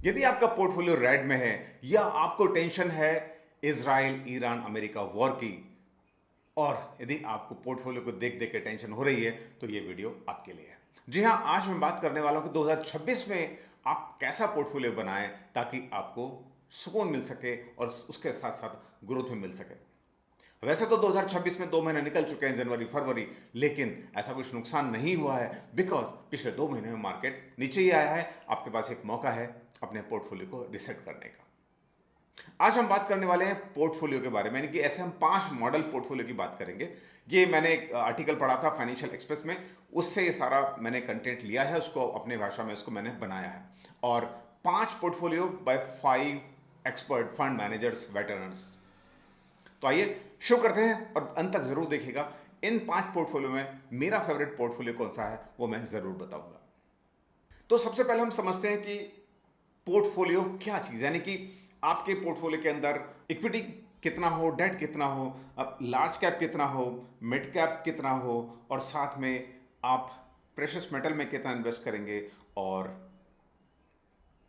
यदि आपका portfolio red में है या आपको टेंशन है इजराइल ईरान अमेरिका वॉर की, और यदि आपको पोर्टफोलियो को देख देख के टेंशन हो रही है, तो ये वीडियो आपके लिए है। जी हां, आज मैं बात करने वाला हूं कि 2026 में आप कैसा पोर्टफोलियो बनाएं ताकि आपको सुकून मिल सके और उसके साथ साथ ग्रोथ भी मिल सके। वैसे तो 2026 में 2 महीने निकल चुके हैं, जनवरी फरवरी, लेकिन ऐसा कुछ नुकसान नहीं हुआ है बिकॉज पिछले 2 महीने में मार्केट नीचे ही आया है। आपके पास एक मौका है अपने पोर्टफोलियो को रिसेट करने का। आज हम बात करने वाले हैं पोर्टफोलियो के बारे में, यानी कि ऐसे हम 5 मॉडल पोर्टफोलियो की बात करेंगे। ये मैंने एक आर्टिकल पढ़ा था फाइनेंशियल एक्सप्रेस में, उससे ये सारा मैंने कंटेंट लिया है, उसको अपने भाषा में इसको मैंने बनाया है। और 5 portfolio by 5 expert fund managers veterans. तो आइए शुरू करते हैं और अंत तक जरूर देखिएगा। इन 5 पोर्टफोलियो में मेरा फेवरेट पोर्टफोलियो कौन सा है वो मैं जरूर बताऊंगा। तो सबसे पहले हम समझते हैं कि पोर्टफोलियो क्या चीज है, यानी कि आपके पोर्टफोलियो के अंदर इक्विटी कितना हो, डेट कितना हो, अब लार्ज कैप कितना हो, मिड कैप कितना हो, और साथ में आप प्रेशियस मेटल में कितना इन्वेस्ट करेंगे, और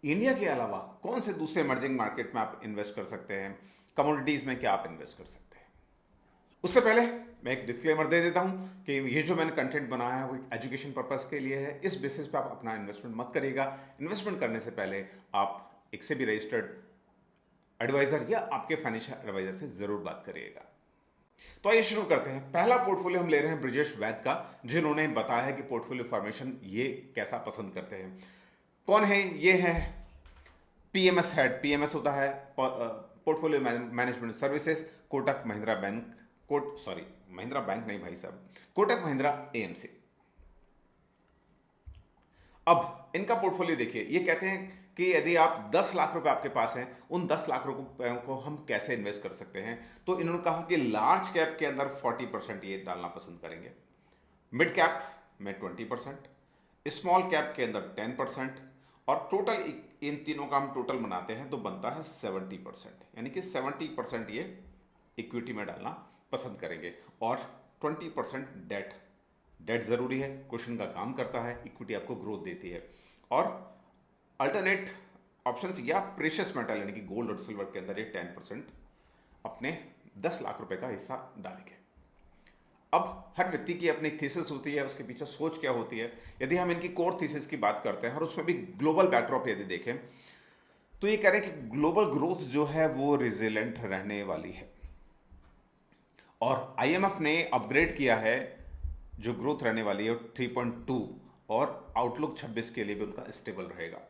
इंडिया के अलावा कौन से दूसरे इमर्जिंग मार्केट में आप इन्वेस्ट कर सकते हैं, कमोडिटीज में क्या आप इन्वेस्ट कर सकते हैं। उससे पहले मैं एक डिस्क्लेमर दे देता हूं कि ये जो मैंने कंटेंट बनाया है वो एक एजुकेशन पर्पस के लिए है। इस बेसिस पे आप अपना इन्वेस्टमेंट मत करिएगा। इन्वेस्टमेंट करने से पहले आप एक से भी रजिस्टर्ड एडवाइजर या आपके फाइनेंशियल एडवाइजर से जरूर बात करिएगा। तो आइए शुरू करते हैं। पहला पोर्टफोलियो हम ले रहे हैं ब्रिजेश वैद का, जिन्होंने बताया है कि पोर्टफोलियो फॉर्मेशन ये कैसा पसंद करते हैं। कौन है ये? है पीएमएस हेड। पीएमएस होता है portfolio management services, Kotak Mahindra bank, Mahindra bank नहीं भाई साहब, कोटक महिंद्रा एएमसी। अब इनका पोर्टफोलियो देखिए, ये कहते हैं कि यदि आप 10 लाख रुपए आपके पास हैं, उन 10 लाख रुपए को हम कैसे इन्वेस्ट कर सकते हैं। तो इन्होंने कहा कि लार्ज कैप के अंदर 40% ये डालना पसंद करेंगे, मिड कैप में 20%, स्मॉल कैप के अंदर 10%, और टोटल इन तीनों का हम टोटल बनाते हैं तो बनता है 70%, यानी कि 70% ये इक्विटी में डालना पसंद करेंगे, और 20% डेट। डेट जरूरी है, क्वेश्चन का काम करता है, इक्विटी आपको ग्रोथ देती है। और अल्टरनेट ऑप्शंस या प्रेशियस मेटल यानी कि गोल्ड और सिल्वर के अंदर ये 10% अपने 10 लाख रुपए का हिस्सा डालेंगे। अब हर व्यक्ति की अपनी थीसिस होती है, उसके पीछे सोच क्या होती है। यदि हम इनकी कोर थीसिस की बात करते हैं और उसमें भी ग्लोबल बैकड्रॉप यदि देखें, तो ये कह रहे हैं कि ग्लोबल ग्रोथ जो है वो रिजिलेंट रहने वाली है, और आईएमएफ ने अपग्रेड किया है जो ग्रोथ रहने वाली है 3.2, और आउटलुक 26 के लिए भी उनका स्टेबल रहेगा।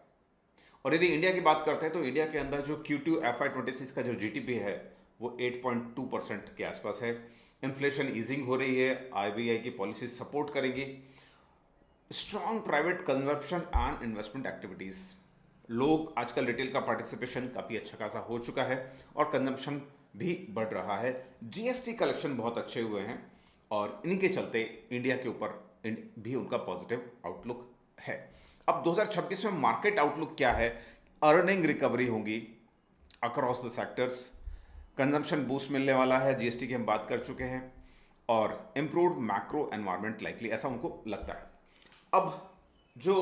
और यदि इंडिया की बात करते हैं तो इंडिया के अंदर जो Q2 FY26 का जो जीटीपी है वो 8.2% के आसपास है। इन्फ्लेशन ईजिंग हो रही है, आरबीआई की पॉलिसी सपोर्ट करेंगी। Strong private consumption and investment activities, लोग आजकल रिटेल का पार्टिसिपेशन काफ़ी अच्छा खासा हो चुका है और कंजप्शन भी बढ़ रहा है। जीएसटी कलेक्शन बहुत अच्छे हुए हैं, और इन्हीं के चलते इंडिया के ऊपर भी उनका पॉजिटिव आउटलुक है। अब 2026 में मार्केट आउटलुक क्या है? अर्निंग रिकवरी होगी across the sectors, consumption boost मिलने वाला है, जीएसटी की हम बात कर चुके हैं, और इंप्रूव्ड मैक्रो एनवायरनमेंट लाइकली, ऐसा उनको लगता है। अब जो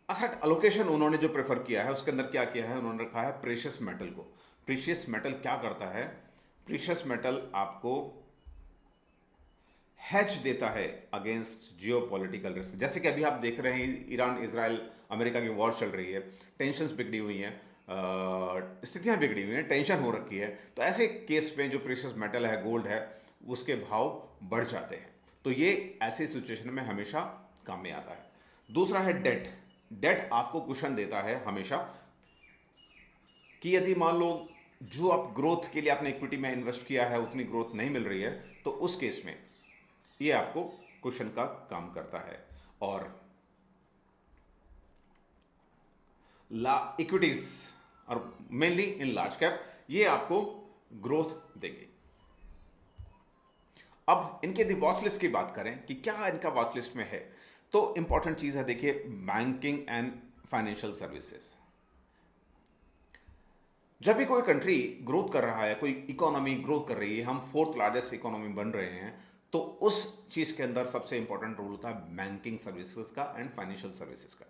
असेट अलोकेशन उन्होंने जो प्रेफर किया है उसके अंदर क्या किया है, उन्होंने रखा है प्रेशियस मेटल को। प्रीशियस मेटल क्या करता है? प्रीशियस मेटल आपको हैच देता है अगेंस्ट जियोपॉलिटिकल रिस्क। जैसे कि अभी आप देख रहे हैं ईरान इजराइल अमेरिका की वॉर चल रही है, टेंशन्स बिगड़ी हुई हैं, स्थितियां बिगड़ी हुई हैं, टेंशन हो रखी है, तो ऐसे केस में जो प्रेशियस मेटल है, गोल्ड है, उसके भाव बढ़ जाते हैं। तो ये ऐसी सिचुएशन में हमेशा काम में आता है। दूसरा है डेट। डेट आपको कुशन देता है हमेशा कि यदि मान लो जो आप ग्रोथ के लिए आपने इक्विटी में इन्वेस्ट किया है उतनी ग्रोथ नहीं मिल रही है, तो उस केस में ये आपको क्वेश्चन का काम करता है। और इक्विटीज और मेनली इन लार्ज कैप ये आपको ग्रोथ देंगे। अब इनके यदि वॉच लिस्ट की बात करें कि क्या इनका वॉच लिस्ट में है, तो इंपॉर्टेंट चीज है, देखिए बैंकिंग एंड फाइनेंशियल सर्विसेज। जब भी कोई कंट्री ग्रोथ कर रहा है, कोई इकोनॉमी ग्रोथ कर रही है, हम 4th लार्जेस्ट इकोनॉमी बन रहे हैं, तो उस चीज के अंदर सबसे इंपॉर्टेंट रोल होता है बैंकिंग सर्विसेज का एंड फाइनेंशियल सर्विसेज का।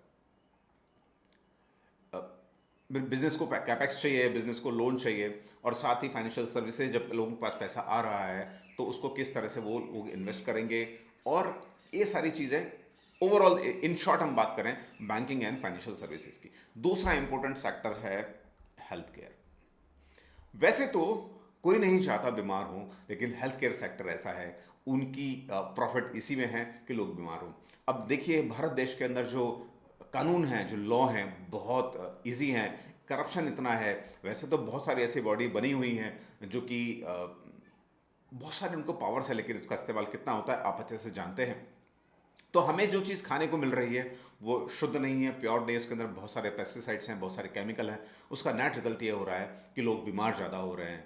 बिजनेस को कैपेक्स चाहिए, बिजनेस को लोन चाहिए, और साथ ही फाइनेंशियल सर्विसेज जब लोगों के पास पैसा आ रहा है तो उसको किस तरह से वो लोग इन्वेस्ट करेंगे, और ये सारी चीज़ें ओवरऑल इन शॉर्ट हम बात करें बैंकिंग एंड फाइनेंशियल सर्विसेज की। दूसरा इंपॉर्टेंट सेक्टर है हेल्थ केयर। वैसे तो कोई नहीं चाहता बीमार हो, लेकिन हेल्थ केयर सेक्टर ऐसा है, उनकी प्रॉफिट इसी में है कि लोग बीमार हों। अब देखिए भारत देश के अंदर जो कानून हैं, जो लॉ हैं, बहुत इजी हैं, करप्शन इतना है। वैसे तो बहुत सारी ऐसी बॉडी बनी हुई हैं जो कि बहुत सारे उनको पावर्स है, लेकिन उसका इस्तेमाल कितना होता है आप अच्छे से जानते हैं। तो हमें जो चीज़ खाने को मिल रही है वो शुद्ध नहीं है, प्योर नहीं है, उसके अंदर बहुत सारे पेस्टिसाइड्स हैं, बहुत सारे केमिकल हैं। उसका नेट रिजल्ट ये हो रहा है कि लोग बीमार ज़्यादा हो रहे हैं।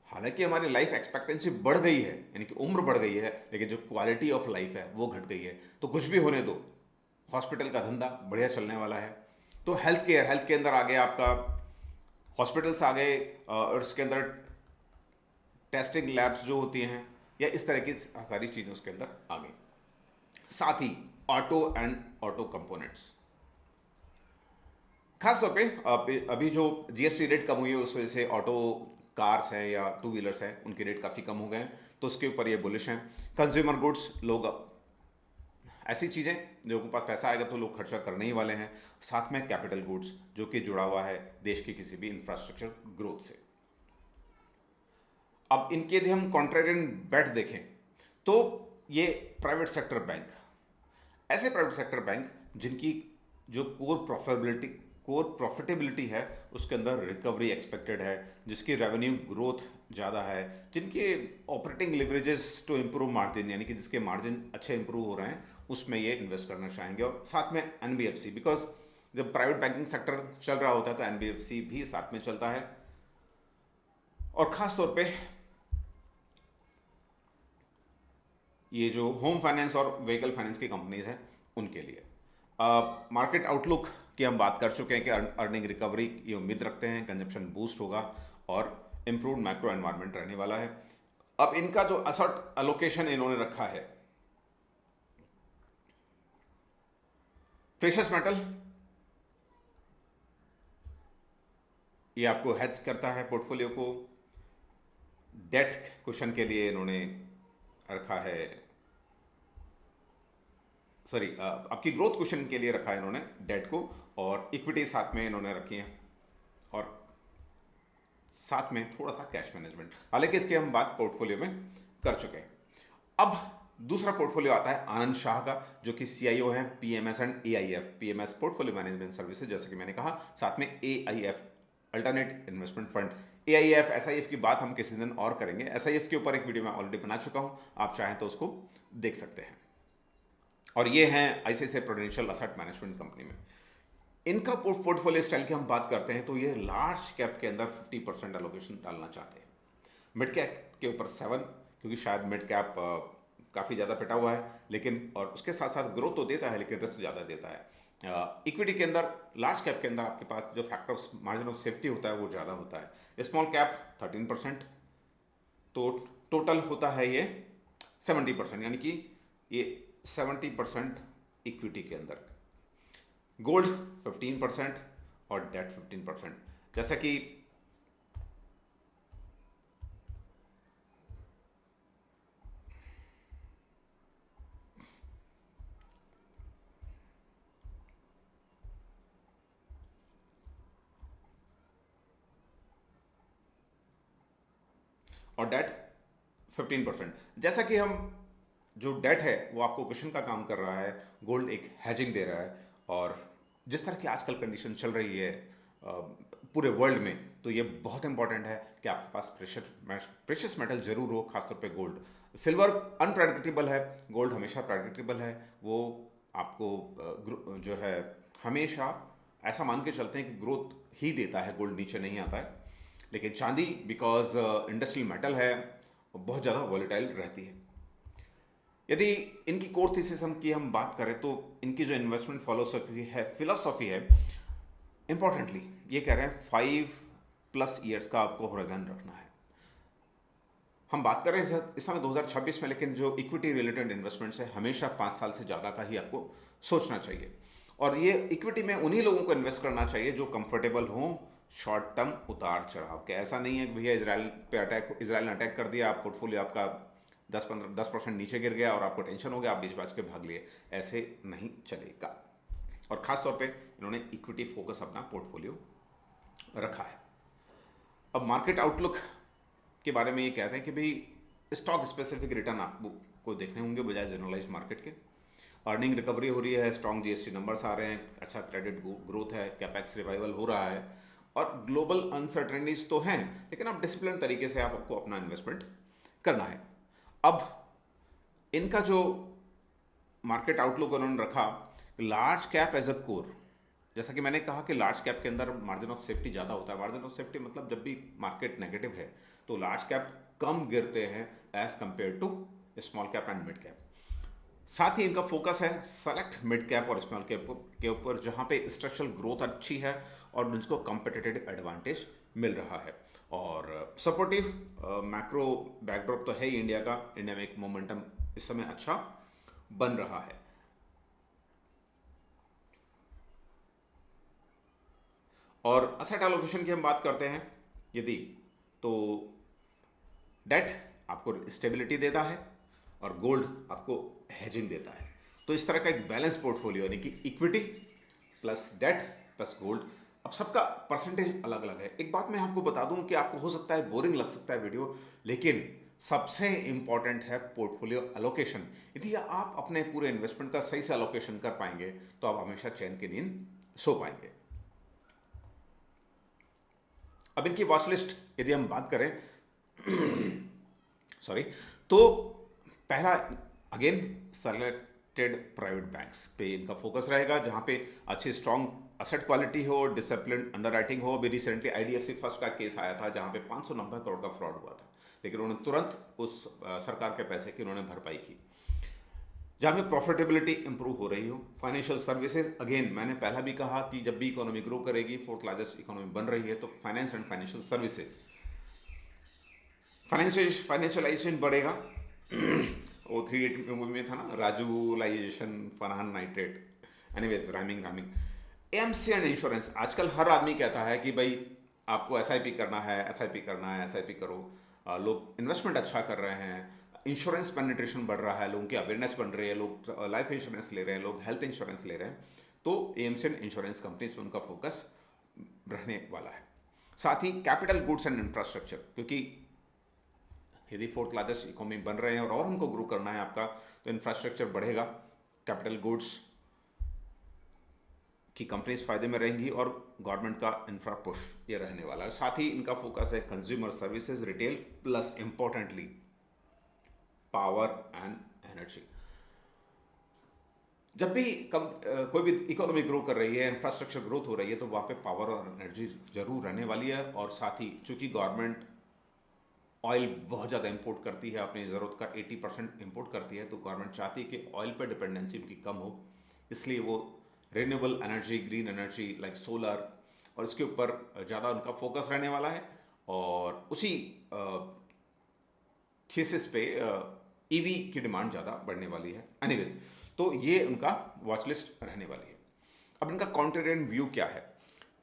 हालांकि हमारी लाइफ एक्सपेक्टेंसी बढ़ गई है, यानी कि उम्र बढ़ गई है, लेकिन जो क्वालिटी ऑफ लाइफ है वो घट गई है। तो कुछ भी होने दो, हॉस्पिटल का धंधा बढ़िया चलने वाला है। तो हेल्थ के अंदर आ गया आपका, हॉस्पिटल्स आ गए, और इसके अंदर टेस्टिंग लैब्स जो होती हैं, या इस तरह की सारी चीज़ें उसके अंदर आ गई। साथ ही ऑटो एंड ऑटो कंपोनेंट्स, खास तौर पे अभी जो जीएसटी रेट कम हुई है उस वजह से ऑटो कार्स हैं या टू व्हीलर्स हैं उनके रेट काफ़ी कम हो गए हैं, तो उसके ऊपर ये बुलिश हैं। कंज्यूमर गुड्स, लोग ऐसी चीज़ें जो के पास पैसा आएगा तो लोग खर्चा करने ही वाले हैं। साथ में कैपिटल गुड्स जो कि जुड़ा हुआ है देश की किसी भी इंफ्रास्ट्रक्चर ग्रोथ से। अब इनके यदि हम कॉन्ट्रेरियन बेट देखें तो ये प्राइवेट सेक्टर बैंक, ऐसे प्राइवेट सेक्टर बैंक जिनकी जो कोर प्रॉफिटेबिलिटी है उसके अंदर रिकवरी एक्सपेक्टेड है, जिसकी रेवेन्यू ग्रोथ ज़्यादा है, जिनके operating leverages to improve margin, यानी कि जिसके मार्जिन अच्छे इंप्रूव हो रहे हैं, उसमें ये इन्वेस्ट करना चाहेंगे। और साथ में एनबीएफसी, बिकॉज जब प्राइवेट बैंकिंग सेक्टर चल रहा होता है तो एनबीएफसी भी साथ में चलता है। और ख़ास तौर पे ये जो होम फाइनेंस और व्हीकल फाइनेंस की कंपनीज हैं उनके लिए। मार्केट आउटलुक की हम बात कर चुके हैं कि अर्निंग रिकवरी की उम्मीद रखते हैं, कंजप्शन बूस्ट होगा और इम्प्रूव्ड मैक्रो एनवायरनमेंट रहने वाला है। अब इनका जो असट एलोकेशन इन्होंने रखा है, प्रेशियस मेटल, ये आपको हेज करता है पोर्टफोलियो को। डेट क्वेश्चन के लिए इन्होंने रखा है, सॉरी आपकी ग्रोथ क्वेश्चन के लिए रखा है इन्होंने डेट को, और इक्विटी साथ में इन्होंने रखी है, और साथ में थोड़ा सा कैश मैनेजमेंट। हालांकि इसकी हम बात पोर्टफोलियो में कर चुके हैं। अब दूसरा पोर्टफोलियो आता है आनंद शाह का, जो कि सीआईओ हैं PMS and AIF, PMS portfolio management services, जैसे कि मैंने कहा, साथ में AIF alternate investment fund. AIF SIF की बात हम किसी दिन और करेंगे, एसआईएफ के ऊपर एक वीडियो मैं ऑलरेडी बना चुका हूं, आप चाहें तो उसको देख सकते हैं। और ये हैं ICICI prudential asset management company में। इनका पोर्टफोलियो स्टाइल की हम बात करते हैं तो ये लार्ज कैप के अंदर 50% एलोकेशन डालना चाहते हैं, मिड कैप के ऊपर 7, क्योंकि शायद मिड कैप काफ़ी ज़्यादा पिटा हुआ है, लेकिन और उसके साथ साथ ग्रोथ तो देता है लेकिन रिस्क ज़्यादा देता है। इक्विटी के अंदर, लार्ज कैप के अंदर आपके पास जो factor of margin of safety होता है वो ज़्यादा होता है। स्मॉल कैप 13%, तो टोटल होता है ये 70%, यानी कि ये 70% इक्विटी के अंदर, गोल्ड 15% और डेट 15%। जैसा कि और डेट 15%, जैसा कि हम जो डेट है वो आपको क्वेश्चन का काम कर रहा है, गोल्ड एक हैजिंग दे रहा है। और जिस तरह की आजकल कंडीशन चल रही है पूरे वर्ल्ड में, तो ये बहुत इंपॉर्टेंट है कि आपके पास प्रेशियस मेटल जरूर हो, खासतौर पे गोल्ड। सिल्वर अनप्रेडिक्टेबल है, गोल्ड हमेशा प्रेडिक्टेबल है। वो आपको जो है हमेशा ऐसा मान के चलते हैं कि ग्रोथ ही देता है, गोल्ड नीचे नहीं आता है। लेकिन चांदी, बिकॉज इंडस्ट्रियल मेटल है, बहुत ज़्यादा वॉलेटाइल रहती है। यदि इनकी कोर थीसिस की हम बात करें तो इनकी जो इन्वेस्टमेंट फिलोसॉफी है, इंपॉर्टेंटली ये कह रहे हैं 5+ ईयर्स का आपको होराइजन रखना है। हम बात कर रहे हैं इस समय 2026 में, लेकिन जो इक्विटी रिलेटेड इन्वेस्टमेंट्स है हमेशा 5 साल से ज़्यादा का ही आपको सोचना चाहिए। और ये इक्विटी में उन्हीं लोगों को इन्वेस्ट करना चाहिए जो कंफर्टेबल हों शॉर्ट टर्म उतार चढ़ाव के। ऐसा नहीं है कि भैया इसराइल ने अटैक कर दिया, आप पोर्टफोलियो आपका 10% नीचे गिर गया और आपको टेंशन हो गया, आप बीच बाज के भाग लिए। ऐसे नहीं चलेगा। और खास तौर पे इन्होंने इक्विटी फोकस अपना पोर्टफोलियो रखा है। अब मार्केट आउटलुक के बारे में ये कहते हैं कि भाई स्टॉक स्पेसिफिक रिटर्न आपको देखने होंगे बजाय जनरलाइज मार्केट के। अर्निंग रिकवरी हो रही है, स्ट्रॉन्ग जीएसटी नंबर्स आ रहे हैं, अच्छा क्रेडिट ग्रोथ है, कैपेक्स रिवाइवल हो रहा है और ग्लोबल अनसर्टेनिटीज तो हैं, लेकिन आप डिसिप्लिन तरीके से आपको अपना इन्वेस्टमेंट करना है। अब इनका जो मार्केट आउटलुक उन्होंने रखा, large cap as a core, जैसा कि मैंने कहा कि लार्ज कैप के अंदर मार्जिन ऑफ सेफ्टी ज़्यादा होता है। मार्जिन ऑफ सेफ्टी मतलब जब भी मार्केट नेगेटिव है तो लार्ज कैप कम गिरते हैं as compared to small cap and mid cap. साथ ही इनका फोकस है सेलेक्ट मिड कैप और स्मॉल कैप के ऊपर, जहां पे स्ट्रक्चरल ग्रोथ अच्छी है और जिनको कॉम्पिटिटिव एडवांटेज मिल रहा है। और सपोर्टिव मैक्रो बैकड्रॉप तो है ही इंडिया का। इंडिया में एक मोमेंटम इस समय अच्छा बन रहा है। और असेट एलोकेशन की हम बात करते हैं यदि, तो डेट आपको स्टेबिलिटी देता है और गोल्ड आपको हेजिंग देता है। तो इस तरह का एक बैलेंस पोर्टफोलियो, यानी कि equity plus debt plus gold. अब सबका परसेंटेज अलग अलग है। एक बात मैं आपको बता दूं कि आपको हो सकता है बोरिंग लग सकता है वीडियो, लेकिन सबसे इंपॉर्टेंट है पोर्टफोलियो एलोकेशन। यदि आप अपने पूरे इन्वेस्टमेंट का सही से एलोकेशन कर पाएंगे तो आप हमेशा चैन की नींद सो पाएंगे। अब इनकी वॉच लिस्ट यदि हम बात करें सॉरी, तो पहला अगेन सेलेक्टेड प्राइवेट बैंक्स पे इनका फोकस रहेगा, जहां पे अच्छी स्ट्रॉन्ग असेट क्वालिटी हो, डिसिप्लिन अंडरराइटिंग हो। अभी रिसेंटली आईडीएफसी फर्स्ट का केस आया था जहां पे 590 करोड़ का फ्रॉड हुआ था, लेकिन उन्होंने तुरंत उस सरकार के पैसे की उन्होंने भरपाई की। जहां पे प्रॉफिटेबिलिटी इंप्रूव हो रही हो। फाइनेंशियल सर्विसेज, अगेन मैंने पहला भी कहा कि जब भी इकोनॉमी ग्रो करेगी, फोर्थ लार्जेस्ट इकोनॉमी बन रही है, तो finance and financial services, financialisation बढ़ेगा। वो 380 मूवी में था ना, राजूलाइजेशन Farhan nitrate, anyways rhyming. MC and insurance, आजकल हर आदमी कहता है कि भाई आपको एसआईपी करना है, एसआईपी करना है, एसआईपी करो। लोग इन्वेस्टमेंट अच्छा कर रहे हैं, इंश्योरेंस पेनिट्रेशन बढ़ रहा है, लोगों की अवेयरनेस बन रही है, लोग लाइफ इंश्योरेंस ले रहे हैं, लोग हेल्थ इंश्योरेंस ले रहे हैं। तो एम्स एंड इंश्योरेंस कंपनीज में उनका फोकस रहने वाला है। साथ ही कैपिटल गुड्स एंड इंफ्रास्ट्रक्चर, क्योंकि यदि फोर्थ लार्जेस्ट इकोनॉमी बन रहे हैं और उनको ग्रो करना है आपका, तो इंफ्रास्ट्रक्चर बढ़ेगा, कैपिटल गुड्स की कंपनीज फायदे में रहेंगी और गवर्नमेंट का इंफ्रा पुश ये रहने वाला है। साथ ही इनका फोकस है consumer services, retail plus importantly power and energy. जब भी कोई भी इकोनॉमी ग्रो कर रही है, इंफ्रास्ट्रक्चर ग्रोथ हो रही है, तो वहाँ पे पावर और एनर्जी जरूर रहने वाली है। और साथ ही चूंकि गवर्नमेंट ऑयल बहुत ज़्यादा इंपोर्ट करती है, अपनी ज़रूरत का 80% इंपोर्ट करती है, तो गवर्नमेंट चाहती है कि ऑयल पर डिपेंडेंसी उनकी कम हो, इसलिए वो renewable energy, green energy like solar और इसके ऊपर ज़्यादा उनका फोकस रहने वाला है। और उसी थीसिस पे ईवी की डिमांड ज़्यादा बढ़ने वाली है। एनीवेज, तो ये उनका वॉच लिस्ट रहने वाली है। अब इनका कॉन्ट्रेरियन व्यू क्या है?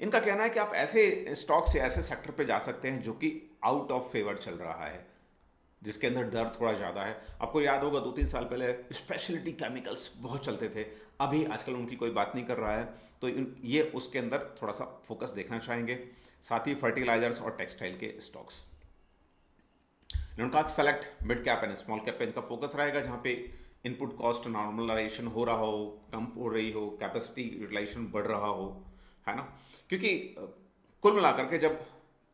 इनका कहना है कि आप ऐसे स्टॉक से ऐसे सेक्टर पे जा सकते हैं जो कि आउट ऑफ फेवर चल रहा है, जिसके अंदर डर थोड़ा ज़्यादा है। आपको याद होगा 2-3 साल पहले स्पेशलिटी केमिकल्स बहुत चलते थे, अभी आजकल उनकी कोई बात नहीं कर रहा है, तो ये उसके अंदर थोड़ा सा फोकस देखना चाहेंगे। साथ ही फर्टिलाइजर्स और टेक्सटाइल के स्टॉक्स, इनका select mid cap and small cap पे इनका फोकस रहेगा, जहाँ पे इनपुट कॉस्ट नॉर्मलाइजेशन हो रहा हो, कम हो रही हो, कैपेसिटी यूटिलाइजेशन बढ़ रहा हो, है ना। क्योंकि कुल मिलाकर के जब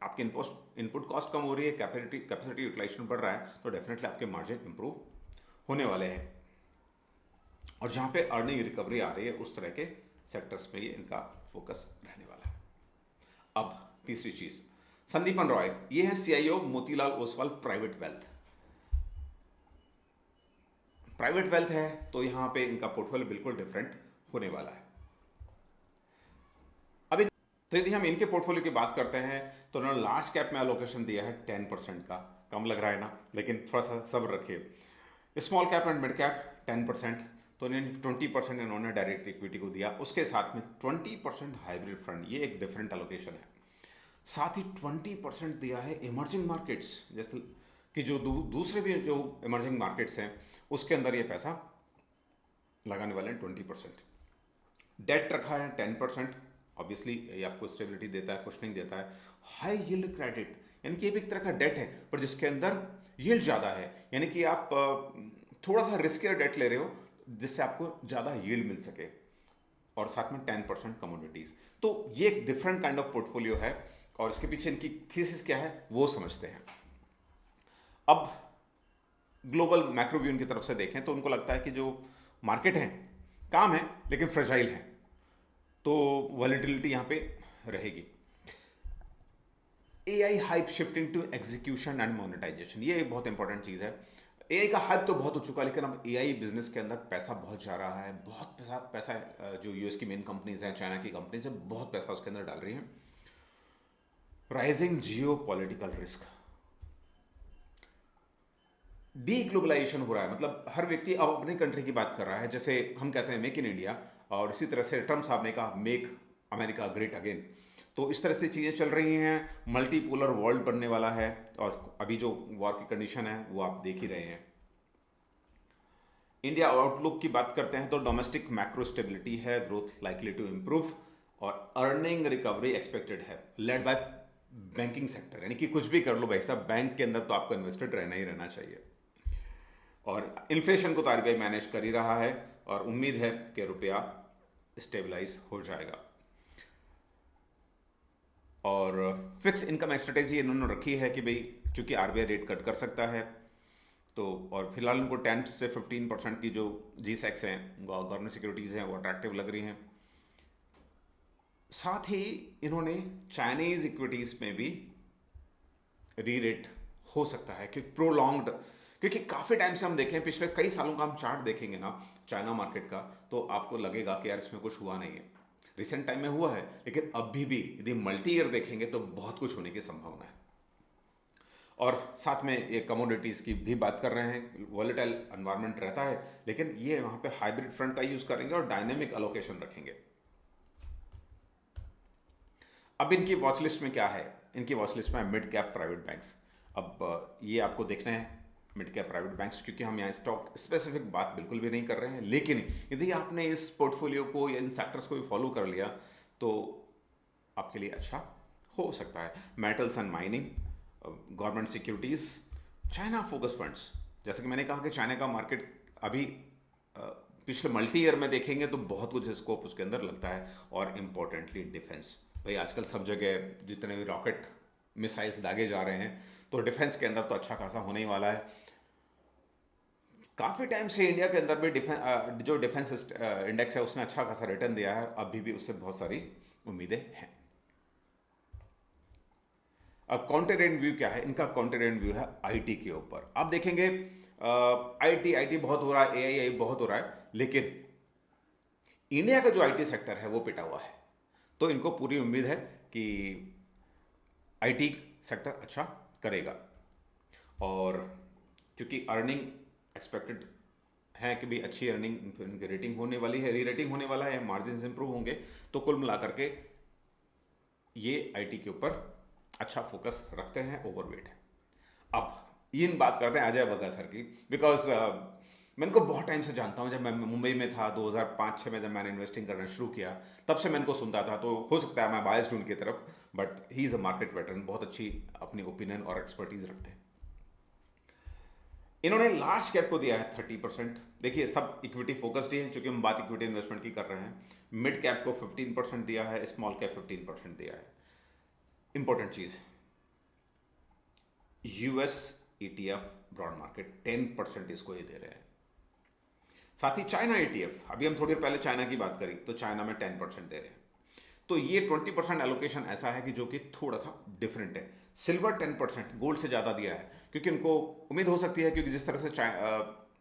आपकी इनपुट कॉस्ट कम हो रही है, कैपेसिटी यूटिलाइजेशन बढ़ रहा है, तो डेफिनेटली आपके मार्जिन इंप्रूव होने वाले हैं। और जहाँ पे अर्निंग रिकवरी आ रही है, उस तरह के सेक्टर्स में ये इनका फोकस रहने वाला है। अब तीसरी चीज, संदीपन रॉय, ये है CIO Motilal Oswal private wealth. Private wealth है तो यहां पे इनका पोर्टफोलियो बिल्कुल डिफरेंट होने वाला है। अब तो यदि हम इनके पोर्टफोलियो की बात करते हैं, तो उन्होंने लार्ज कैप में एलोकेशन दिया है 10% का। कम लग रहा है ना, लेकिन थोड़ा सा सब्र रखिए। Small cap and mid cap 10%, तो इन्हें 20% इन्होंने डायरेक्ट इक्विटी को दिया, उसके साथ में 20% हाइब्रिड फंड, ये एक डिफरेंट एलोकेशन है। साथ ही 20% दिया है इमर्जिंग मार्केट्स, जैसे कि जो दूसरे भी जो इमर्जिंग मार्केट्स हैं उसके अंदर ये पैसा लगाने वाले हैं 20%। डेट रखा है 10%, ऑब्वियसली ये आपको स्टेबिलिटी देता है, कुशनिंग देता है। हाई यील्ड क्रेडिट, यानी कि ये भी एक तरह का डेट है पर जिसके अंदर यील्ड ज़्यादा है, यानी कि आप थोड़ा सा रिस्कियर डेट ले रहे हो जिससे आपको ज़्यादा यील्ड मिल सके, और साथ में 10% कमोडिटीज। तो ये एक डिफरेंट काइंड ऑफ पोर्टफोलियो है और इसके पीछे इनकी थीसिस क्या है वो समझते हैं। अब ग्लोबल मैक्रो व्यू की तरफ से देखें तो उनको लगता है कि जो मार्केट है काम है लेकिन फ्रेजाइल है, तो वॉलेटिलिटी यहां पे रहेगी। AI hype shifting to execution and monetisation, ये एक बहुत इंपॉर्टेंट चीज है। एआई का हाइप तो बहुत हो चुका है लेकिन अब एआई बिजनेस के अंदर पैसा बहुत जा रहा है, बहुत पैसा जो यूएस की मेन कंपनीज हैं, चाइना की कंपनीज हैं, बहुत पैसा उसके अंदर डाल रही हैं। Rising geopolitical risk, deglobalisation हो रहा है, मतलब हर व्यक्ति अब अपनी कंट्री की बात कर रहा है। जैसे हम कहते हैं मेक इन इंडिया, और इसी तरह से ट्रम्प साहब ने कहा मेक अमेरिका ग्रेट अगेन। तो इस तरह से चीज़ें चल रही हैं, मल्टीपोलर वर्ल्ड बनने वाला है, और अभी जो वॉर की कंडीशन है वो आप देख ही रहे हैं। इंडिया आउटलुक की बात करते हैं तो डोमेस्टिक मैक्रो स्टेबिलिटी है, ग्रोथ लाइकली टू इम्प्रूव, और अर्निंग रिकवरी एक्सपेक्टेड है, लेड बाय बैंकिंग सेक्टर, यानी कि कुछ भी कर लो भाई साहब, बैंक के अंदर तो आपको इन्वेस्टेड रहना ही रहना चाहिए। और इन्फ्लेशन को तो आरबीआई मैनेज कर ही रहा है और उम्मीद है कि रुपया स्टेबलाइज हो जाएगा। और फिक्स इनकम स्ट्रेटेजी इन्होंने रखी है कि भाई चूंकि आरबीआई रेट कट कर सकता है, तो और फिलहाल उनको 10 से 15% की जो जी सेक्स हैं, गवर्नमेंट सिक्योरिटीज़ हैं, वो अट्रैक्टिव लग रही हैं। साथ ही इन्होंने चाइनीज इक्विटीज़ में भी री रेट हो सकता है कि प्रोलॉन्ग्ड, क्योंकि काफ़ी टाइम से हम देखें, पिछले कई सालों का हम चार्ट देखेंगे ना चाइना मार्केट का, तो आपको लगेगा कि यार इसमें कुछ हुआ नहीं है। रिसेंट टाइम में हुआ है लेकिन अभी भी यदि मल्टी ईयर देखेंगे तो बहुत कुछ होने की संभावना है। और साथ में ये कमोडिटीज़ की भी बात कर रहे हैं, वॉलेटाइल एनवायरनमेंट रहता है लेकिन ये वहाँ पे हाइब्रिड फंड का यूज़ करेंगे और डायनेमिक एलोकेशन रखेंगे। अब इनकी वॉच लिस्ट में क्या है, इनकी वॉच लिस्ट में मिड कैप प्राइवेट बैंक्स। अब ये आपको देखना है मिड कैप प्राइवेट बैंक्स, क्योंकि हम यहाँ स्टॉक स्पेसिफिक बात बिल्कुल भी नहीं कर रहे हैं, लेकिन यदि आपने इस पोर्टफोलियो को या इन सेक्टर्स को भी फॉलो कर लिया तो आपके लिए अच्छा हो सकता है। Metals and mining, government securities, China focus funds, जैसे कि मैंने कहा कि चाइना का मार्केट अभी पिछले मल्टी ईयर में देखेंगे तो बहुत कुछ स्कोप उसके अंदर लगता है। और इम्पोर्टेंटली डिफेंस, भाई आजकल सब जगह जितने भी रॉकेट मिसाइल्स दागे जा रहे हैं तो डिफेंस के अंदर तो अच्छा खासा होने ही वाला है। काफ़ी टाइम से इंडिया के अंदर भी जो डिफेंस इंडेक्स है उसने अच्छा खासा रिटर्न दिया है, अभी भी उससे बहुत सारी उम्मीदें हैं। अब काउंटर व्यू क्या है इनका, काउंटर व्यू है आईटी के ऊपर। आप देखेंगे आईटी आईटी बहुत हो रहा है, एआई बहुत हो रहा है, लेकिन इंडिया का जो आईटी सेक्टर है वो पिटा हुआ है। तो इनको पूरी उम्मीद है कि आईटी सेक्टर अच्छा करेगा, और क्योंकि अर्निंग एक्सपेक्टेड है कि भी अच्छी अर्निंग इनकी रेटिंग होने वाली है, री रेटिंग होने वाला है, मार्जिन इंप्रूव होंगे, तो कुल मिलाकर के ये आईटी के ऊपर अच्छा फोकस रखते हैं, ओवरवेट है। अब इन बात करते हैं अजय बग्गा सर की, बिकॉज मैं इनको बहुत टाइम से जानता हूँ। जब मैं मुंबई में था 2005-06 में, जब मैंने इन्वेस्टिंग करना शुरू किया, तब से मैं इनको सुनता था, तो हो सकता है मैं बायस्ड उनकी तरफ, but he is a market veteran, बहुत अच्छी अपनी ओपिनियन और एक्सपर्टीज रखते हैं। इन्होंने लार्ज कैप को दिया है 30%। देखिए सब इक्विटी फोकस्ड ही है क्योंकि हम बात इक्विटी इन्वेस्टमेंट की कर रहे हैं। मिड कैप को 15% दिया है, स्मॉल कैप 15% दिया है। इंपॉर्टेंट चीज, यूएस ईटीएफ ब्रॉड मार्केट 10% इसको ये दे रहे हैं। साथ ही चाइना ईटीएफ, अभी हम थोड़ी देर पहले चाइना की बात करी, तो चाइना में 10% दे रहे हैं। तो ये 20% एलोकेशन ऐसा है कि जो कि थोड़ा सा डिफरेंट है। सिल्वर 10% गोल्ड से ज़्यादा दिया है क्योंकि उनको उम्मीद हो सकती है, क्योंकि जिस तरह से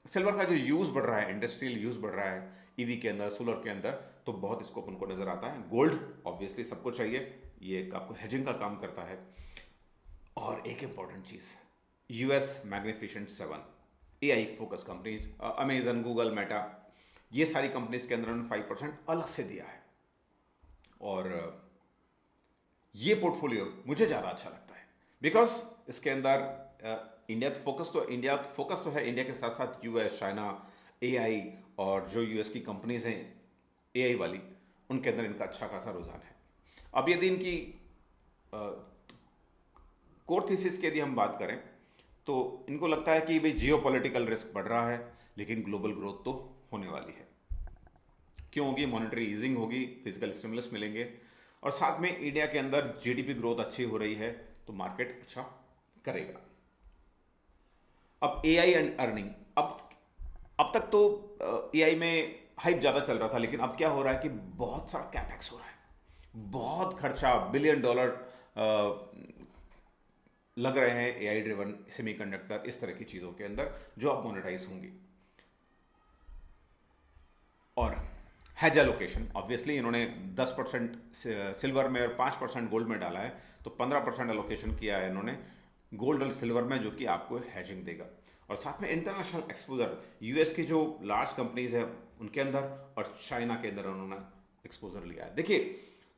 सिल्वर का जो यूज़ बढ़ रहा है, इंडस्ट्रियल यूज़ बढ़ रहा है ईवी के अंदर, सोलर के अंदर, तो बहुत स्कोप उनको नज़र आता है। गोल्ड ऑब्वियसली सबको चाहिए, ये आपको हेजिंग का काम करता है। और एक इंपॉर्टेंट चीज़, US magnificent 7 AI focus companies, Amazon, Google, Meta, ये सारी कंपनीज के अंदर उन्होंने 5% अलग से दिया है। और ये पोर्टफोलियो मुझे ज़्यादा अच्छा लगता है बिकॉज इसके अंदर इंडिया फोकस तो है, इंडिया के साथ साथ यूएस, चाइना, एआई, और जो यूएस की कंपनीज हैं एआई वाली, उनके अंदर इनका अच्छा खासा रुझान है। अब यदि इनकी कोर थीसिस की यदि हम बात करें तो इनको लगता है कि भाई जियो पॉलिटिकल रिस्क बढ़ रहा है, लेकिन ग्लोबल ग्रोथ तो होने वाली है। क्यों होगी? मॉनेटरी ईजिंग होगी, फिजिकल स्टिमुलस मिलेंगे, और साथ में इंडिया के अंदर जीडीपी ग्रोथ अच्छी हो रही है, तो मार्केट अच्छा करेगा। अब एआई एंड अर्निंग, अब तक तो एआई में हाइप ज़्यादा चल रहा था, लेकिन अब क्या हो रहा है कि बहुत सारा कैपेक्स हो रहा है, बहुत खर्चा, बिलियन डॉलर लग रहे हैं एआई ड्रिवन सेमीकंडक्टर, इस तरह की चीज़ों के अंदर जो अब मोनेटाइज होंगी। और हैज एलोकेशन, ऑब्वियसली इन्होंने 10% सिल्वर में और 5% गोल्ड में डाला है, तो 15% एलोकेशन किया है इन्होंने गोल्ड और सिल्वर में, जो कि आपको हैजिंग देगा। और साथ में इंटरनेशनल एक्सपोजर, यूएस की जो लार्ज कंपनीज है उनके अंदर और चाइना के अंदर उन्होंने एक्सपोजर लिया है। देखिए,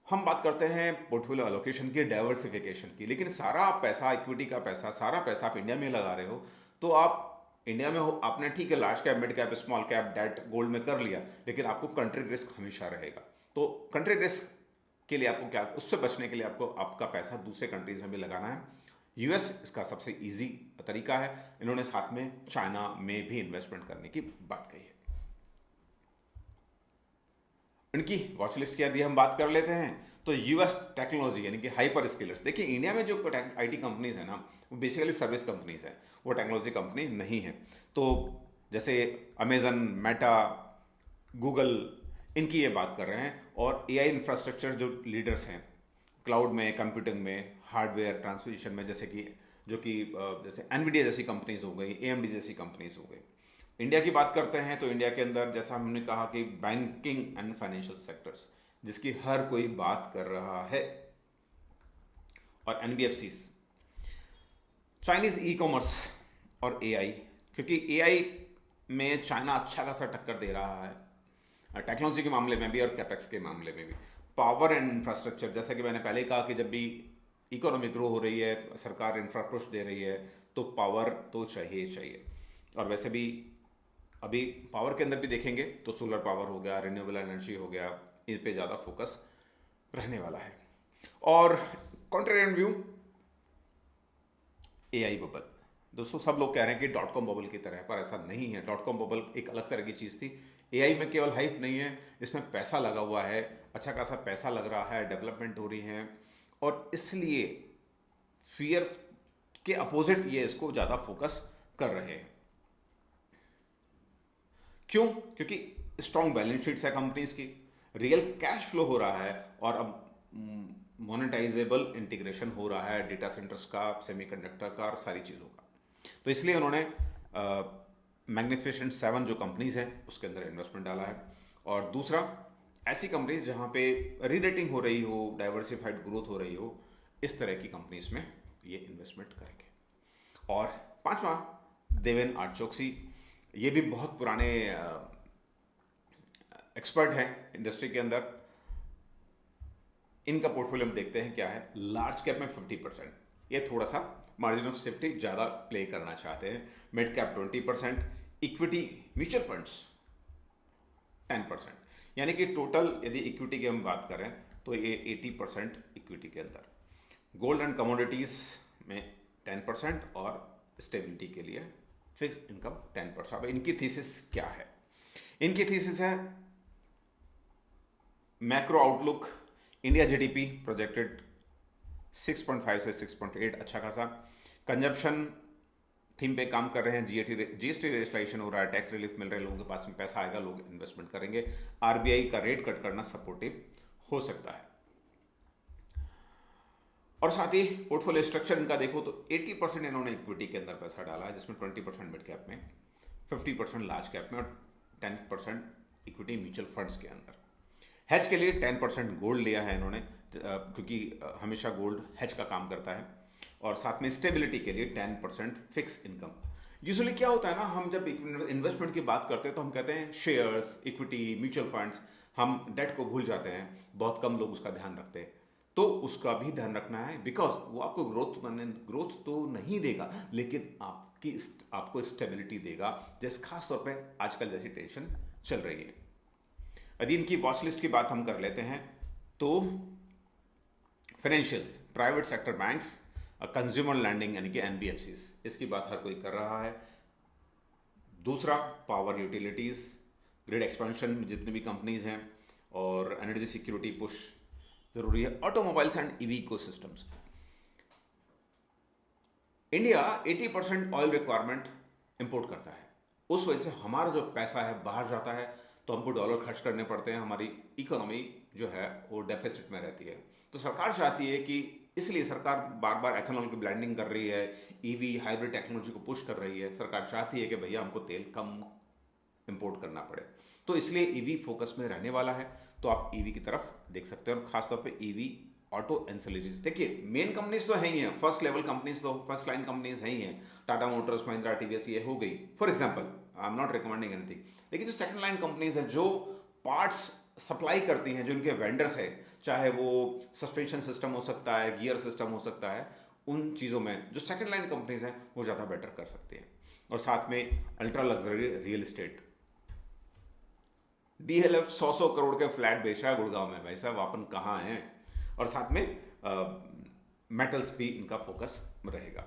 हम बात करते हैं पोर्टफोलियो एलोकेशन की, डाइवर्सिफिकेशन की, लेकिन सारा पैसा, इक्विटी का पैसा, सारा पैसा आप इंडिया में लगा रहे हो, तो आप इंडिया में हो, आपने ठीक है large cap, mid cap, small cap, debt, gold में कर लिया, लेकिन आपको कंट्री रिस्क हमेशा रहेगा। तो कंट्री रिस्क के लिए आपको क्या, उससे बचने के लिए आपको आपका पैसा दूसरे कंट्रीज में भी लगाना है। यूएस इसका सबसे इजी तरीका है। इन्होंने साथ में चाइना में भी इन्वेस्टमेंट करने की बात कही है। इनकी वॉच लिस्ट की यदि हम बात कर लेते हैं तो यूएस टेक्नोलॉजी यानी कि हाइपर स्केलर्स, देखिए इंडिया में जो आईटी कंपनीज है ना, वो बेसिकली सर्विस कंपनीज है, वो टेक्नोलॉजी कंपनी नहीं है। तो जैसे अमेजन, मेटा, गूगल, इनकी ये बात कर रहे हैं। और एआई इंफ्रास्ट्रक्चर जो लीडर्स हैं क्लाउड में, कंप्यूटिंग में, हार्डवेयर ट्रांसपोजिशन में, जैसे कि जैसे एनवीडिया जैसी कंपनीज हो गई, एएमडी जैसी कंपनीज हो गई। इंडिया की बात करते हैं तो इंडिया के अंदर जैसा हमने कहा कि बैंकिंग एंड फाइनेंशियल सेक्टर्स, जिसकी हर कोई बात कर रहा है, और एनबीएफसीज, चाइनीज ई कॉमर्स और एआई, क्योंकि एआई में चाइना अच्छा खासा टक्कर दे रहा है टेक्नोलॉजी के मामले में भी और कैपेक्स के मामले में भी। पावर एंड इंफ्रास्ट्रक्चर, जैसा कि मैंने पहले कहा कि जब भी इकोनॉमी ग्रो हो रही है, सरकार इंफ्रा पुश दे रही है, तो पावर तो चाहिए चाहिए। और वैसे भी अभी पावर के अंदर भी देखेंगे तो सोलर पावर हो गया, रिन्यूएबल एनर्जी हो गया, इन पे ज़्यादा फोकस रहने वाला है। और कॉन्ट्रेरियन व्यू, एआई बबल, दोस्तों सब लोग कह रहे हैं कि डॉट कॉम बबल की तरह, पर ऐसा नहीं है। डॉट कॉम बबल एक अलग तरह की चीज़ थी। एआई में केवल हाइप नहीं है, इसमें पैसा लगा हुआ है, अच्छा खासा पैसा लग रहा है, डेवलपमेंट हो रही है, और इसलिए फियर के अपोजिट ये इसको ज़्यादा फोकस कर रहे हैं। क्यों? क्योंकि स्ट्रॉन्ग बैलेंस शीट्स है कंपनीज की, रियल कैश फ्लो हो रहा है, और अब मोनेटाइजेबल इंटीग्रेशन हो रहा है डेटा सेंटर्स का, सेमीकंडक्टर का, और सारी चीज़ों का। तो इसलिए उन्होंने मैग्निफिसेंट 7 जो कंपनीज हैं उसके अंदर इन्वेस्टमेंट डाला है। और दूसरा, ऐसी कंपनीज जहाँ पे रीरेटिंग हो रही हो, डाइवर्सिफाइड ग्रोथ हो रही हो, इस तरह की कंपनीज में ये इन्वेस्टमेंट करेंगे। और पांचवा, देवेन आर्चोक्सी, ये भी बहुत पुराने एक्सपर्ट हैं इंडस्ट्री के अंदर। इनका पोर्टफोलियो हम देखते हैं क्या है। लार्ज कैप में 50%, ये थोड़ा सा मार्जिन ऑफ सेफ्टी ज़्यादा प्ले करना चाहते हैं। Mid cap 20%, equity mutual funds 10%, यानी कि टोटल यदि इक्विटी की हम बात करें तो ये 80% इक्विटी के अंदर। गोल्ड एंड कमोडिटीज़ में 10%, और स्टेबिलिटी के लिए फिक्स इनकम 10%। अब इनकी थीसिस क्या है? इनकी थीसिस है macro outlook, India GDP projected 6.5 से 6.8, अच्छा खासा। कंजप्शन थीम पे काम कर रहे हैं, जीएसटी रजिस्ट्रेशन हो रहा है, टैक्स रिलीफ मिल रहे हैं, लोगों के पास में पैसा आएगा, लोग इन्वेस्टमेंट करेंगे। आरबीआई का रेट कट करना सपोर्टिव हो सकता है। और साथ ही पोर्टफोलियो स्ट्रक्चर इनका देखो तो 80% इन्होंने इक्विटी के अंदर पैसा डाला है, जिसमें 20% मिड कैप में, 50% लार्ज कैप में, और 10% इक्विटी म्यूचुअल फंड्स के अंदर। हेज के लिए 10% गोल्ड लिया है इन्होंने, क्योंकि हमेशा गोल्ड हेज का काम करता है। और साथ में स्टेबिलिटी के लिए 10% फिक्स इनकम। यूजुअली क्या होता है ना, हम जब इन्वेस्टमेंट की बात करते हैं तो हम कहते हैं शेयर्स, इक्विटी, म्यूचुअल फंड्स, हम डेट को भूल जाते हैं, बहुत कम लोग उसका ध्यान रखते हैं। तो उसका भी ध्यान रखना है, बिकॉज वो आपको ग्रोथ तो नहीं देगा, लेकिन आपको स्टेबिलिटी देगा, जैसे खास तौर पे आजकल जैसी टेंशन चल रही है। यदि इनकी वॉच लिस्ट की बात हम कर लेते हैं तो financials, private sector banks, consumer lending यानी कि एनबीएफसीज, इसकी बात हर कोई कर रहा है। दूसरा, पावर यूटिलिटीज, ग्रिड एक्सपेंशन में जितनी भी कंपनीज हैं, और एनर्जी सिक्योरिटी पुश जरूरी है। Automobiles and EV ecosystems. India 80% oil requirement import करता है, उस वजह से हमारा जो पैसा है बाहर जाता है, तो हमको डॉलर खर्च करने पड़ते हैं, हमारी इकोनॉमी जो है वो डेफिसिट में रहती है। तो सरकार चाहती है कि, इसलिए सरकार बार बार एथेनॉल की ब्लेंडिंग कर रही है, ईवी हाइब्रिड टेक्नोलॉजी को पुश कर रही है। सरकार चाहती है कि भैया हमको तेल कम इंपोर्ट करना पड़े, तो इसलिए ईवी फोकस में रहने वाला है। तो आप ईवी की तरफ देख सकते हैं, और खासतौर पे ईवी ऑटो एंसिलरीज। देखिए, मेन कंपनीज तो है ही हैं, फर्स्ट लेवल कंपनीज तो फर्स्ट लाइन कंपनीज है ही हैं, टाटा मोटर्स, महिंद्रा, टीवीएस, ये हो गई for example, I am not recommending anything. लेकिन जो सेकंड लाइन कंपनीज हैं, जो पार्ट्स सप्लाई करती हैं, जो इनके वेंडर्स है, चाहे वो सस्पेंशन सिस्टम हो सकता है, गियर सिस्टम हो सकता है, उन चीज़ों में जो सेकंड लाइन कंपनीज हैं वो ज़्यादा बेटर कर सकती हैं। और साथ में ultra luxury real estate, DLF 100 crore के फ्लैट बेचा है गुड़गांव में, भाई साहब अपन कहाँ हैं। और साथ में मेटल्स भी इनका फोकस रहेगा।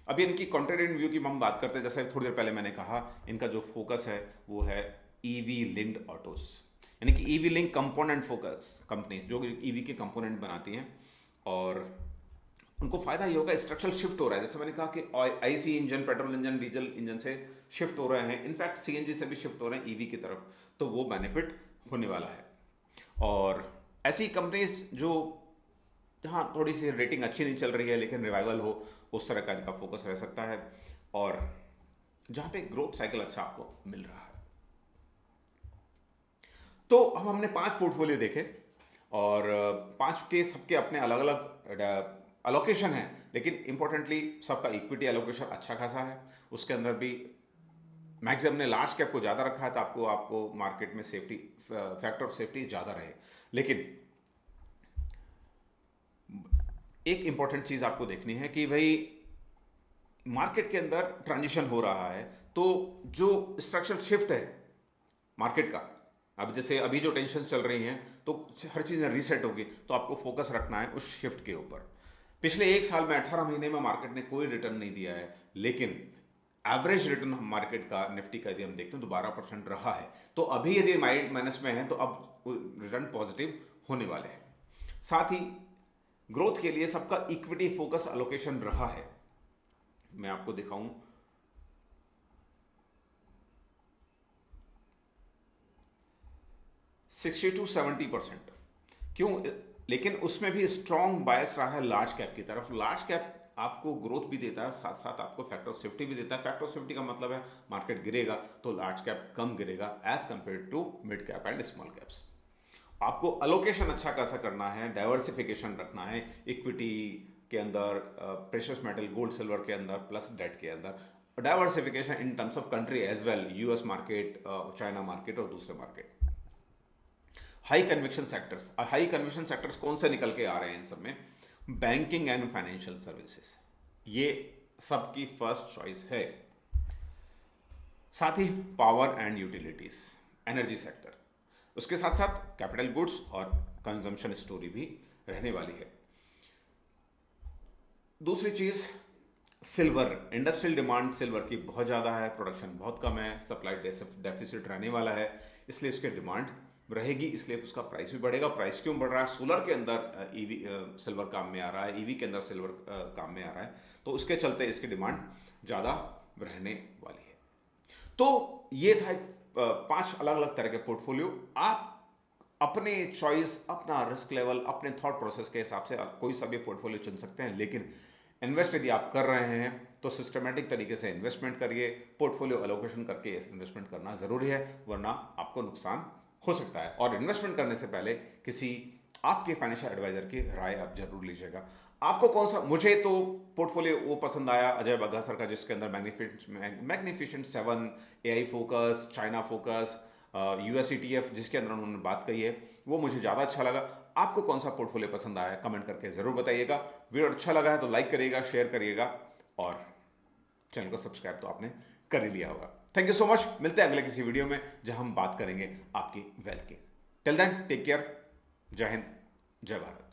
अभी इनकी कॉन्ट्रेरियन व्यू की हम बात करते हैं, जैसे थोड़ी देर पहले मैंने कहा, इनका जो फोकस है वो है ईवी लिंक्ड ऑटोस, यानी कि EV link component focus companies जो ईवी के कंपोनेंट बनाती हैं, और उनको फायदा ये होगा, स्ट्रक्चरल शिफ्ट हो रहा है। जैसे मैंने कहा कि IC engine, petrol engine, diesel engine से शिफ्ट हो रहे हैं, इनफैक्ट सीएनजी से भी शिफ्ट हो रहे हैं ईवी की तरफ, तो वो बेनिफिट होने वाला है। और ऐसी कंपनीज जो, जहाँ थोड़ी सी रेटिंग अच्छी नहीं चल रही है लेकिन रिवाइवल हो, उस तरह का इनका फोकस रह सकता है, और जहाँ पे ग्रोथ साइकिल अच्छा आपको मिल रहा है। तो अब हमने 5 पोर्टफोलियो देखे, और 5 के सबके अपने अलग अलग अलोकेशन है, लेकिन इंपॉर्टेंटली सबका इक्विटी एलोकेशन अच्छा खासा है। उसके अंदर भी मैक्सिमम ने लार्ज कैप को ज़्यादा रखा है, तो आपको आपको मार्केट में सेफ्टी, फैक्टर ऑफ सेफ्टी ज़्यादा रहे। लेकिन एक इंपॉर्टेंट चीज़ आपको देखनी है कि भाई मार्केट के अंदर ट्रांजिशन हो रहा है, तो जो स्ट्रक्चरल शिफ्ट है मार्केट का, अब जैसे अभी जो टेंशन चल रही हैं, तो हर चीज़ रीसेट होगी, तो आपको फोकस रखना है उस शिफ्ट के ऊपर। पिछले 1 साल में 18 महीने में मार्केट ने कोई रिटर्न नहीं दिया है, लेकिन एवरेज रिटर्न मार्केट का, निफ्टी का यदि हम देखते हैं तो 12% रहा है। तो अभी यदि माइनस में है, तो अब रिटर्न पॉजिटिव होने वाले हैं। साथ ही ग्रोथ के लिए सबका इक्विटी फोकस अलोकेशन रहा है। मैं आपको दिखाऊं, 60 to 70%। क्यों? लेकिन उसमें भी स्ट्रॉन्ग बायस रहा है लार्ज कैप की तरफ। लार्ज कैप आपको ग्रोथ भी देता है, साथ साथ आपको फैक्टर ऑफ सेफ्टी भी देता है। फैक्टर ऑफ सेफ्टी का मतलब है मार्केट गिरेगा तो लार्ज कैप कम गिरेगा as compared to mid cap and small caps. आपको अलोकेशन अच्छा कैसा करना है, डाइवर्सिफिकेशन रखना है इक्विटी के अंदर, प्रेशियस मेटल गोल्ड सिल्वर के अंदर, प्लस डेट के अंदर। Diversification in terms of country as well, US market, China market और दूसरे मार्केट। High conviction sectors, high conviction sectors कौन से निकल के आ रहे हैं इन सब में? बैंकिंग एंड फाइनेंशियल सर्विसेज, ये सबकी फर्स्ट चॉइस है। साथ ही power and utilities, energy sector, उसके साथ साथ कैपिटल गुड्स और कंजम्पशन स्टोरी भी रहने वाली है। दूसरी चीज, सिल्वर, इंडस्ट्रियल डिमांड सिल्वर की बहुत ज़्यादा है, प्रोडक्शन बहुत कम है, सप्लाई डेफिसिट रहने वाला है, इसलिए उसके डिमांड रहेगी, इसलिए उसका प्राइस भी बढ़ेगा। प्राइस क्यों बढ़ रहा है? सोलर के अंदर ईवी सिल्वर काम में आ रहा है, ईवी के अंदर सिल्वर काम में आ रहा है, तो उसके चलते इसकी डिमांड ज़्यादा रहने वाली है। तो ये था 5 अलग अलग तरह के पोर्टफोलियो। आप अपने चॉइस, अपना रिस्क लेवल, अपने थॉट प्रोसेस के हिसाब से आप कोई सा भी पोर्टफोलियो चुन सकते हैं, लेकिन इन्वेस्ट यदि आप कर रहे हैं तो सिस्टमेटिक तरीके से इन्वेस्टमेंट करिए, पोर्टफोलियो एलोकेशन करके इन्वेस्टमेंट करना ज़रूरी है, वरना आपको नुकसान हो सकता है। और इन्वेस्टमेंट करने से पहले किसी आपके फाइनेंशियल एडवाइजर की राय आप जरूर लीजिएगा। आपको कौन सा, मुझे तो पोर्टफोलियो वो पसंद आया अजय बग्गा सर का, जिसके अंदर magnificent 7, AI focus, China focus, US ETF जिसके अंदर उन्होंने बात कही है, वो मुझे ज़्यादा अच्छा लगा। आपको कौन सा पोर्टफोलियो पसंद आया कमेंट करके ज़रूर बताइएगा। वीडियो अच्छा लगा है तो लाइक करिएगा, शेयर करिएगा, और चैनल को सब्सक्राइब तो आपने कर ही लिया होगा। Thank you so much. मिलते हैं अगले किसी वीडियो में जहां हम बात करेंगे आपकी वेल्थ की। Till then take care. जय हिंद, जय भारत।